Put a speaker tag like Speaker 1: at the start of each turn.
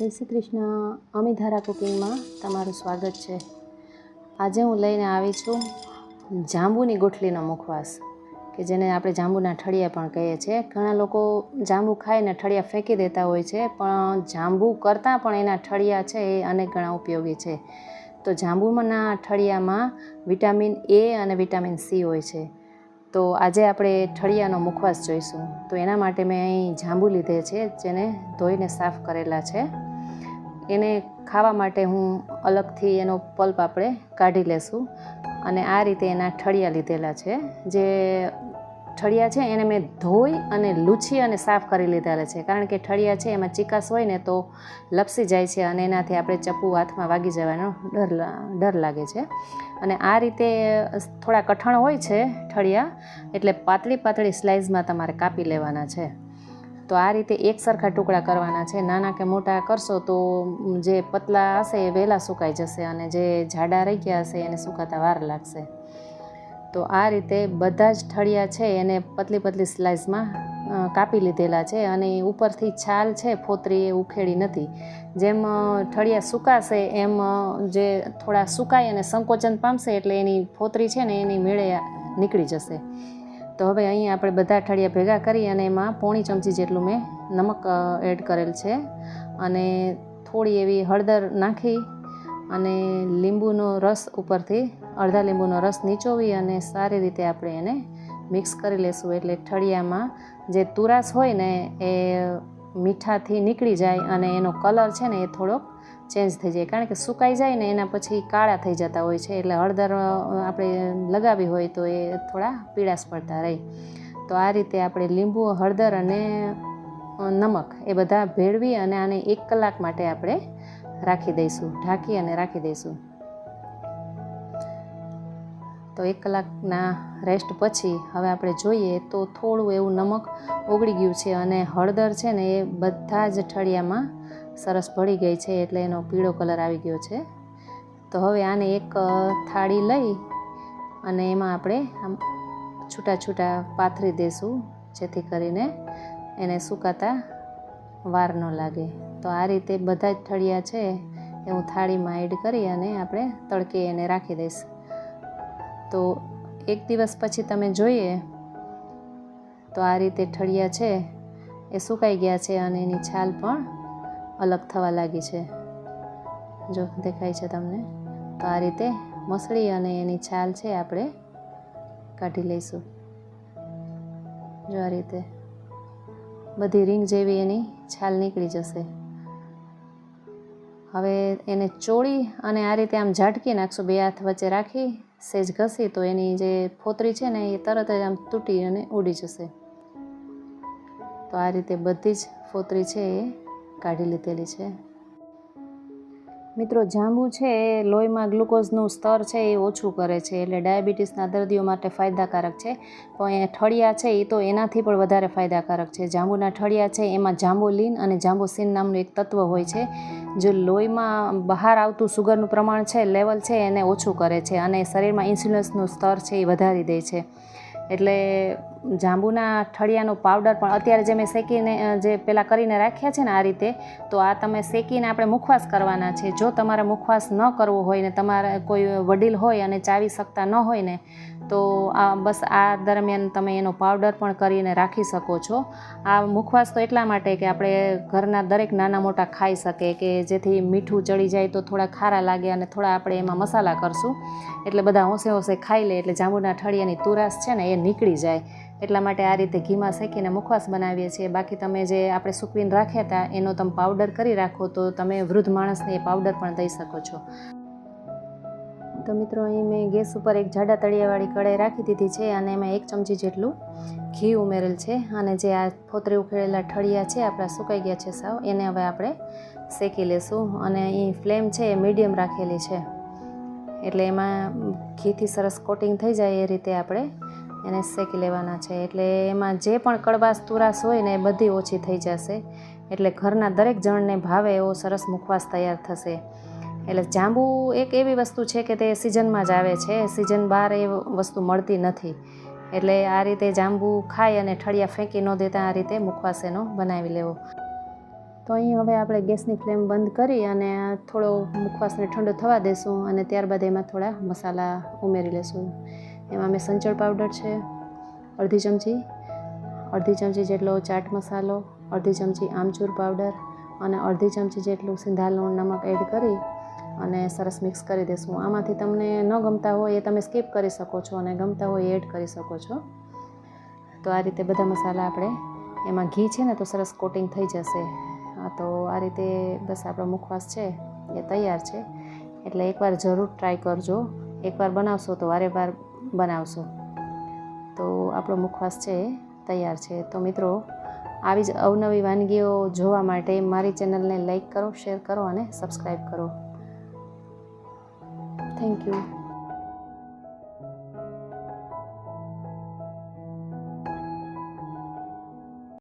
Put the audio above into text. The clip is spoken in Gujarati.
Speaker 1: જય શ્રી કૃષ્ણ. અમિધારા કુકિંગમાં તમારું સ્વાગત છે. આજે હું લઈને આવી છું જાંબુની ગોઠલીનો મુખવાસ, કે જેને આપણે જાંબુના ઠળિયા પણ કહીએ છીએ. ઘણા લોકો જાંબુ ખાઈને ઠળિયા ફેંકી દેતા હોય છે, પણ જાંબુ કરતાં પણ એના ઠળિયા છે એ અનેક ગણા ઉપયોગી છે. તો જાંબુના ઠળિયામાં વિટામિન એ અને વિટામિન સી હોય છે. તો આજે આપણે ઠળિયાનો મુખવાસ જોઈશું. તો એના માટે મેં અહીં જાંબુ લીધે છે, જેને ધોઈને સાફ કરેલા છે. એને ખાવા માટે હું અલગથી એનો પલ્પ આપણે કાઢી લેશું. અને આ રીતે એના ઠળિયા લીધેલા છે. જે ઠળિયા છે એને મેં ધોઈ અને લૂછી અને સાફ કરી લીધેલા છે, કારણ કે ઠળિયા છે એમાં ચીકાશ હોય ને તો લપસી જાય છે અને એનાથી આપણે ચપ્પુ હાથમાં વાગી જવાનો ડર લાગે છે. અને આ રીતે થોડા કઠણ હોય છે ઠળિયા, એટલે પાતળી પાતળી સ્લાઇસમાં તમારે કાપી લેવાના છે. તો આ રીતે એક સરખા ટુકડા કરવાના છે. નાના કે મોટા કરશો તો જે પતલા હશે એ વહેલા સુકાઈ જશે, અને જે જાડા રહી ગયા હશે એને સુકાતા વાર લાગશે. તો આ રીતે બધા જ ઠળિયા છે એને પતલી પતલી સ્લાઇસમાં કાપી લીધેલા છે. અને ઉપરથી છાલ છે ફોતરી એ ઉખેડી નથી. જેમ ઠળિયા સુકાશે એમ જે થોડા સુકાય અને સંકોચન પામશે એટલે એની ફોતરી છે ને એની મેળે નીકળી જશે. તો હવે અહીં આપણે બધા ઠળિયા ભેગા કરી અને એમાં પોણી ચમચી જેટલું મેં નમક એડ કરેલ છે, અને થોડી એવી હળદર નાખી અને લીંબુનો રસ ઉપરથી અડધા લીંબુનો રસ નીચોવી અને સારી રીતે આપણે એને મિક્સ કરી લેશું. એટલે ઠળિયામાં જે તુરાશ હોય ને એ મીઠાથી નીકળી જાય અને એનો કલર છે ને એ થોડોક ચેન્જ થઈ જાય, કારણ કે સુકાઈ જાય ને એના પછી કાળા થઈ જતા હોય છે. એટલે હળદર આપણે લગાવી હોય તો એ થોડા પીળાશ પડતા રહે. તો આ રીતે આપણે લીંબુ, હળદર અને નમક એ બધા ભેળવી અને આને 1 કલાક માટે આપણે રાખી દઈશું, ઢાંકી અને રાખી દઈશું. તો 1 કલાકના રેસ્ટ પછી હવે આપણે જોઈએ તો થોડું એવું નમક ઓગળી ગયું છે અને હળદર છે ને એ બધા જ ઠળિયામાં સરસ ભળી ગઈ છે, એટલે એનો પીળો કલર આવી ગયો છે. તો હવે આને એક થાળી લઈ અને એમાં આપણે આમ છૂટા છૂટા પાથરી દઈશું, જેથી કરીને એને સુકાતા વાર ન લાગે. તો આ રીતે બધા જ ઠળિયા છે એ હું થાળીમાં એડ કરી અને આપણે તડકે એને રાખી દઈશ. તો 1 દિવસ પછી તમે જોઈએ તો આ રીતે ઠળિયા છે એ સુકાઈ ગયા છે અને એની છાલ પણ અલગ થવા લાગી છે. જો દેખાય છે તમને. તો આ રીતે મસળી અને એની છાલ છે આપણે કાઢી લઈશું. જો આ રીતે બધી રીંગ જેવી એની છાલ નીકળી જશે. હવે એને ચોળી અને આ રીતે આમ ઝાટકી નાખશું, 2 હાથ વચ્ચે રાખી સેજ ઘસી, તો એની જે ફોતરી છે ને એ તરત જ આમ તૂટી અને ઉડી જશે. તો આ રીતે બધી જ ફોતરી છે એ કાઢી લીધેલી છે. મિત્રો, જાંબુ છે એ લોહીમાં ગ્લુકોઝનું સ્તર છે એ ઓછું કરે છે, એટલે ડાયાબિટીસના દર્દીઓ માટે ફાયદાકારક છે. પણ એ ઠળિયા છે એ તો એનાથી પણ વધારે ફાયદાકારક છે. જાંબુના ઠળિયા છે એમાં જાંબુલિન અને જાંબુસિન નામનું એક તત્વ હોય છે, જે લોહીમાં બહાર આવતું સુગરનું પ્રમાણ છે, લેવલ છે એને ઓછું કરે છે, અને શરીરમાં ઇન્સ્યુલિનનું સ્તર છે એ વધારી દે છે. એટલે જાંબુના ઠળિયાનો પાવડર પણ અત્યારે જે મેં શેકીને જે પહેલાં કરીને રાખ્યા છે ને આ રીતે, તો આ તમે શેકીને આપણે મુખવાસ કરવાના છે. જો તમારે મુખવાસ ન કરવો હોય ને તમારે કોઈ વડીલ હોય અને ચાવી શકતા ન હોય ને, તો બસ આ દરમિયાન તમે એનો પાવડર પણ કરીને રાખી શકો છો. આ મુખવાસ તો એટલા માટે કે આપણે ઘરના દરેક નાના મોટા ખાઈ શકે, કે જેથી મીઠું ચડી જાય તો થોડા ખારા લાગે, અને થોડા આપણે એમાં મસાલા કરશું એટલે બધા હોંશે હોંશે ખાઈ લે, એટલે જાંબુના ઠળિયાની તુરાશ છે ને એ નીકળી જાય. એટલા માટે આ રીતે ઘીમાં શેકીને મુખવાસ બનાવીએ છીએ. બાકી તમે જે આપણે સૂકવીને રાખ્યા હતા એનો તમે પાવડર કરી રાખો તો તમે વૃદ્ધ માણસને એ પાવડર પણ દઈ શકો છો. તો મિત્રો, અહીં મેં ગેસ ઉપર એક જાડા તળિયાવાળી કઢાઈ રાખી દીધી છે અને એમાં 1 ચમચી જેટલું ઘી ઉમેરેલ છે. અને જે આ ફોતરી ઉખેડેલા ઠળિયા છે આપણા સુકાઈ ગયા છે સાવ, એને હવે આપણે શેકી લેશું. અને અહીં ફ્લેમ છે એ મીડિયમ રાખેલી છે, એટલે એમાં ઘીથી સરસ કોટિંગ થઈ જાય એ રીતે આપણે એને શેકી લેવાના છે. એટલે એમાં જે પણ કડવાશ તુરાશ હોય ને એ બધી ઓછી થઈ જશે, એટલે ઘરના દરેક જણને ભાવે એવો સરસ મુખવાસ તૈયાર થશે. એટલે જાંબુ એક એવી વસ્તુ છે કે તે સિઝનમાં જ આવે છે, સિઝન બહાર એ વસ્તુ મળતી નથી. એટલે આ રીતે જાંબુ ખાઈ અને ઠળિયા ફેંકી ન દેતા આ રીતે મુખવાસ એનો બનાવી લેવો. તો અહીં હવે આપણે ગેસની ફ્લેમ બંધ કરી અને થોડો મુખવાસને ઠંડો થવા દેશું અને ત્યારબાદ એમાં થોડા મસાલા ઉમેરી લેશું. એમાં મેં સંચળ પાવડર છે અડધી ચમચી જેટલો ચાટ મસાલો, અડધી ચમચી આમચૂર પાવડર અને અડધી ચમચી જેટલું સિંધાલનું નમક એડ કરી અને સરસ મિક્સ કરી દઈશું. આમાંથી તમને ન ગમતા હોય એ તમે સ્કીપ કરી શકો છો અને ગમતા હોય એડ કરી શકો છો. તો આ રીતે બધા મસાલા આપણે એમાં ઘી છે ને તો સરસ કોટિંગ થઈ જશે. તો આ રીતે બસ આપણો મુખવાસ છે એ તૈયાર છે. એટલે એકવાર જરૂર ટ્રાય કરજો. એકવાર બનાવશો તો વારે વાર બનાવશો. તો આપણો મુખવાસ છે એ તૈયાર છે. તો મિત્રો, આવી જ અવનવી વાનગીઓ જોવા માટે મારી ચેનલને લાઈક કરો, શેર કરો અને સબસ્ક્રાઈબ કરો. Thank you.